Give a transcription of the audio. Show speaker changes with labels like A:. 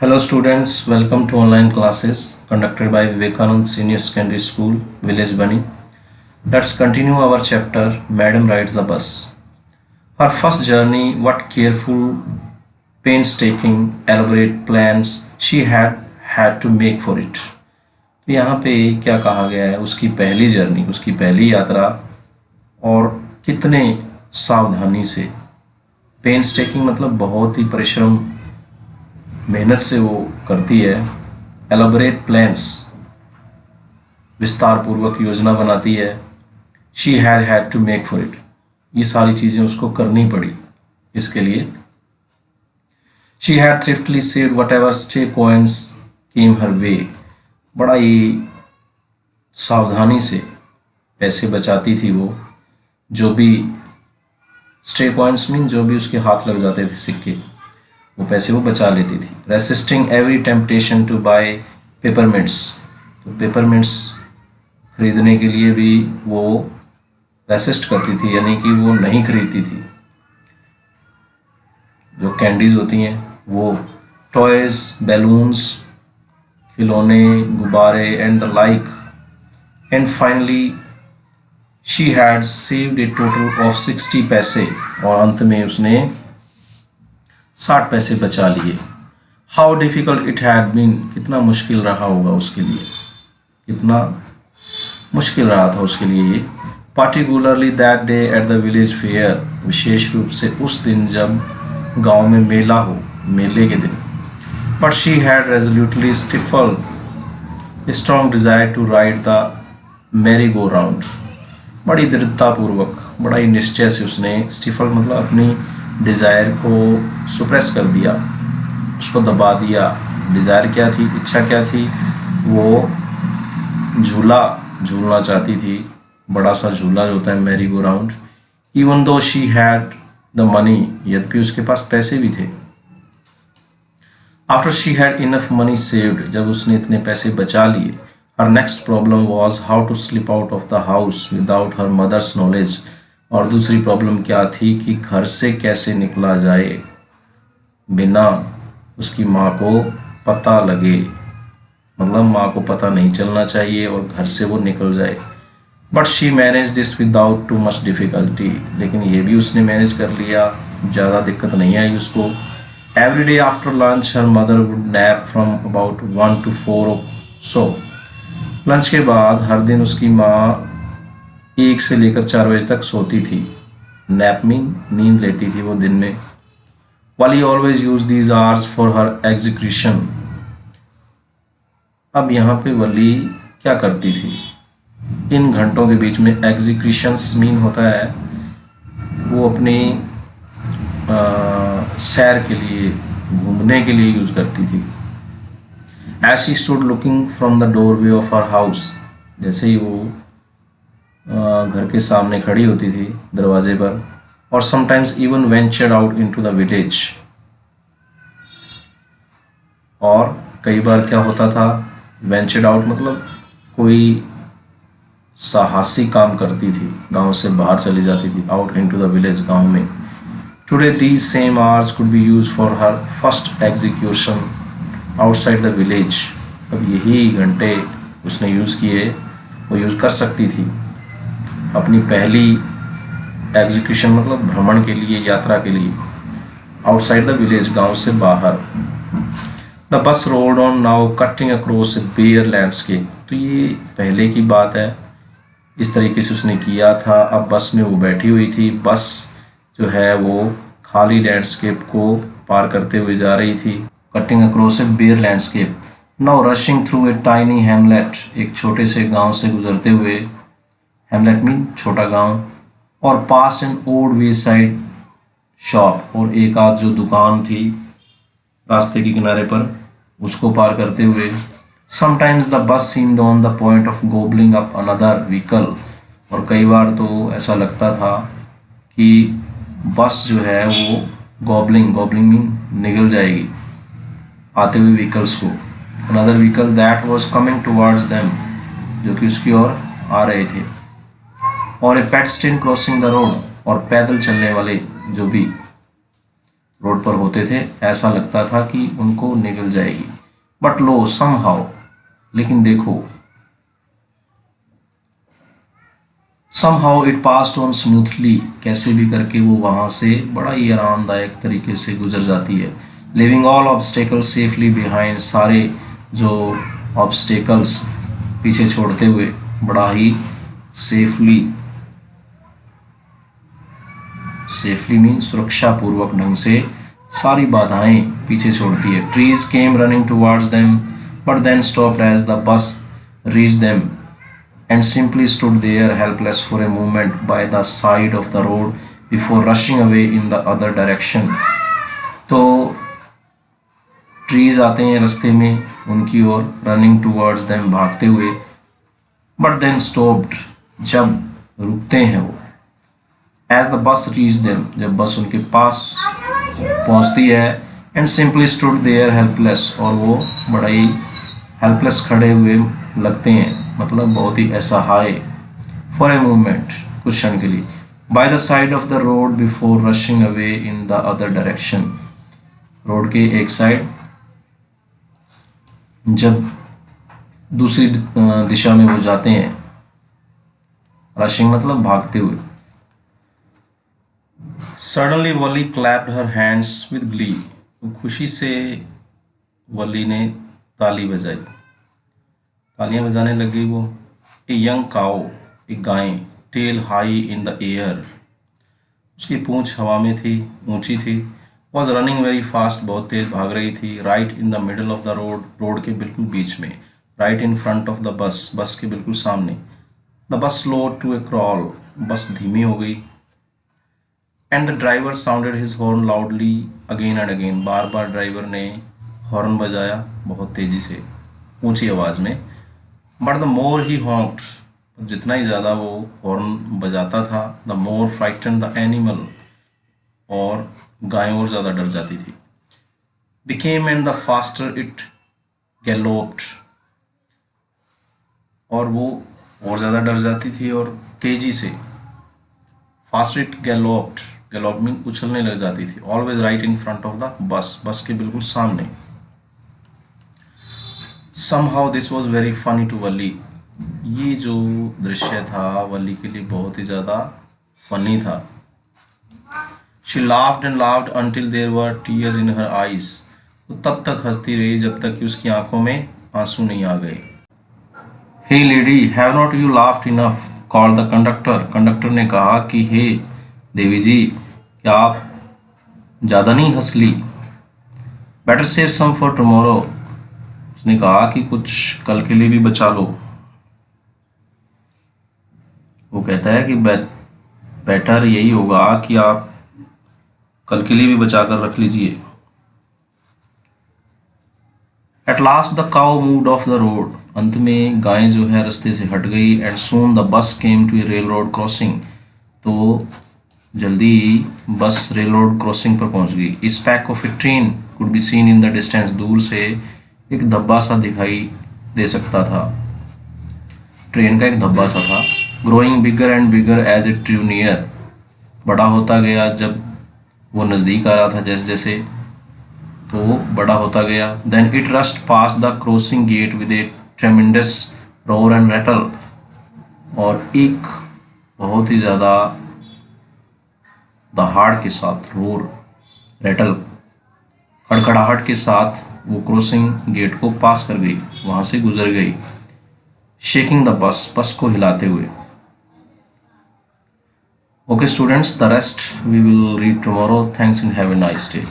A: Hello students, welcome to online classes conducted by Vivekanand Senior Secondary School, Village Bunny. Let's continue our chapter Madam Rides the Bus. Her first journey, what careful, painstaking, elaborate plans she had to make for it. तो यहाँ पे क्या कहा गया है, उसकी पहली journey, उसकी पहली यात्रा और कितने सावधानी से, पेनस्टेकिंग मतलब बहुत ही परिश्रम मेहनत से वो करती है, एलाबोरेट प्लान्स विस्तार पूर्वक योजना बनाती है, she had to make for it, ये सारी चीज़ें उसको करनी पड़ी इसके लिए। She had thriftily saved whatever stray coins came her way, बड़ा ही सावधानी से पैसे बचाती थी वो, जो भी स्टे कॉइन्स मीन जो भी उसके हाथ लग जाते थे सिक्के, वो पैसे वो बचा लेती थी। Resisting every temptation to buy peppermints, तो पेपरमिंट्स खरीदने के लिए भी वो रेसिस्ट करती थी, यानी कि वो नहीं खरीदती थी जो कैंडीज होती हैं वो। टॉयज, बैलून्स, खिलौने, गुब्बारे and the like. And finally she had saved A total of 60 पैसे, और अंत में उसने 60 पैसे बचा लिए। How difficult it had been, कितना मुश्किल रहा होगा उसके लिए, कितना मुश्किल रहा था उसके लिए ये। Particularly that day at the village fair, विशेष रूप से उस दिन जब गांव में मेला हो, मेले के दिन। But she had resolutely stifled strong desire to ride the merry go round, बड़ी दृढ़तापूर्वक, बड़ा ही निश्चय से उसने, स्टिफल मतलब अपनी डिज़ायर को सुप्रेस कर दिया, उसको दबा दिया। डिज़ायर क्या थी, इच्छा क्या थी, वो झूला झूलना चाहती थी, बड़ा सा झूला जो होता है merry go round. Even though she had the money, यद्यपि उसके पास पैसे भी थे। After she had enough money saved, जब उसने इतने पैसे बचा लिए, her next problem was how to slip out of the house without her mother's knowledge. और दूसरी प्रॉब्लम क्या थी कि घर से कैसे निकला जाए बिना उसकी माँ को पता लगे, मतलब माँ को पता नहीं चलना चाहिए और घर से वो निकल जाए। But she manage this without too much difficulty, लेकिन ये भी उसने मैनेज कर लिया, ज़्यादा दिक्कत नहीं आई उसको। Every day after lunch her mother would nap from about 1 to 4 so, lunch के बाद हर दिन उसकी माँ 1 से लेकर 4 बजे तक सोती थी। नैप मीन नींद लेती थी वो दिन में। वाली always use these hours for her execution. अब यहाँ पे वली क्या करती थी, इन घंटों के बीच में, एग्जीक्यूशंस मीन होता है वो अपनी सैर के लिए, घूमने के लिए यूज करती थी। As she stood looking from the doorway of her house, जैसे ही वो घर के सामने खड़ी होती थी दरवाजे पर, और sometimes even ventured out into the village, और कई बार क्या होता था, वेंचर्ड आउट मतलब कोई साहसी काम करती थी, गांव से बाहर चली जाती थी, आउट इनटू द विलेज, गांव में। Today these same hours could be use for her first execution outside the village. अब यही घंटे उसने यूज़ किए, वो यूज़ कर सकती थी अपनी पहली एग्जीक्यूशन मतलब भ्रमण के लिए, यात्रा के लिए, आउटसाइड द विलेज, गांव से बाहर। The bus rolled on now cutting across a bare landscape, तो ये पहले की बात है, इस तरीके से उसने किया था। अब बस में वो बैठी हुई थी, बस जो है वो खाली लैंडस्केप को पार करते हुए जा रही थी, cutting across a bare landscape. Now rushing through a tiny hamlet, एक छोटे से गांव से गुजरते हुए, हैमलेट मीन छोटा गांव, और past an old way side shop, और एक आध जो दुकान थी रास्ते के किनारे पर, उसको पार करते हुए। Sometimes the bus seemed on the point of gobbling up another vehicle, और कई बार तो ऐसा लगता था कि बस जो है वो गॉबलिंग मीन निगल जाएगी आते हुए व्हीकल्स को। Another vehicle that was coming towards them, जो कि उसकी ओर आ रहे थे। और ए पेडेस्ट्रियन क्रॉसिंग द रोड, और पैदल चलने वाले जो भी, रोड पर होते थे, ऐसा लगता था कि उनको निगल जाएगी। बट लो समहाउ, लेकिन देखो, somehow it passed on smoothly, कैसे भी करके वो वहाँ से बड़ा ही आरामदायक तरीके से गुजर जाती है। Living all obstacles safely behind, सारे जो ऑब्स्टेकल्स पीछे छोड़ते हुए बड़ा ही सेफली, सेफली मीन सुरक्षा पूर्वक ढंग से सारी बाधाएं पीछे छोड़ती है। Trees came running towards them but then stopped as the bus reach them and simply stood there helpless for a moment by the side of the road before rushing away in the other direction। तो trees आते हैं रास्ते में उनकी ओर, running towards them, भागते हुए, but then stopped, जब रुकते हैं वो, as the bus reach them, जब बस उनके पास पहुंचती है, and simply stood there helpless, और वो बड़ा ही हेल्पलेस खड़े हुए लगते हैं, मतलब बहुत ही असहाय, फॉर ए मोमेंट, कुछ क्षण के लिए, by the side of the road before rushing away in the other direction, road के एक साइड, जब दूसरी दिशा में वो जाते हैं, रशिंग मतलब भागते हुए। Suddenly Wali clapped her hands with Glee, खुशी से वली ने ताली बजाई, तालियां बजाने लगी वो। ए यंग काओ, एक गाय, tail high in the air, उसकी पूंछ हवा में थी, ऊंची थी, वॉज रनिंग वेरी फास्ट, बहुत तेज भाग रही थी, right in the middle of the road, road के बिल्कुल बीच में, right in front of the bus, बस के बिल्कुल सामने। The bus slow to A crawl, बस धीमी हो गई, and the driver sounded his horn loudly again and again, bar bar driver ने हॉर्न बजाया बहुत तेजी से, ऊंची आवाज में। बट द मोर ही हॉन्क्ड, जितना ही ज़्यादा वो हॉर्न बजाता था, the more frighten the animal, और गाय और ज़्यादा डर जाती थी। Became and the faster it galloped, और वो और ज़्यादा डर जाती थी और तेजी से, फास्टर इट गैलोप्ड, गैलोप मीन उछलने लग जाती थी, always right in front of the bus, बस के बिल्कुल सामने। somehow this was very funny to वली, ये जो दृश्य था वली के लिए बहुत ही ज़्यादा फनी था। She laughed and laughed until there were tears in her eyes, तो तब तक हंसती रही जब तक कि उसकी आंखों में आंसू नहीं आ गए। Hey lady, have not you laughed enough? called the conductor, conductor ने कहा कि हे देवी जी, क्या आप ज़्यादा नहीं हंस ली? Better save some for tomorrow, उसने कहा कि कुछ कल के लिए भी बचा लो। वो कहता है कि बेटर यही होगा कि आप कल के लिए भी बचा कर रख लीजिए। At last the cow moved of the road, अंत में गाय जो है रास्ते से हट गई। And soon the bus came to a railroad crossing, तो जल्दी ही बस रेल रोड क्रॉसिंग पर पहुंच गई। इस pack of A train could be seen in the distance, दूर से एक धब्बा सा दिखाई दे सकता था, ट्रेन का एक धब्बा सा था। Growing bigger and bigger as it drew near, बड़ा होता गया जब वो नज़दीक आ रहा था, जैसे जैसे तो वो बड़ा होता गया। Then it rushed past the crossing gate with a tremendous roar and rattle, और एक बहुत ही ज़्यादा दहाड़ के साथ, रोर रैटल खड़खड़ाहट के साथ वो क्रॉसिंग गेट को पास कर गई, वहाँ से गुजर गई। शेकिंग द बस, बस को हिलाते हुए। Okay students, the rest we will read tomorrow. Thanks and have a nice day.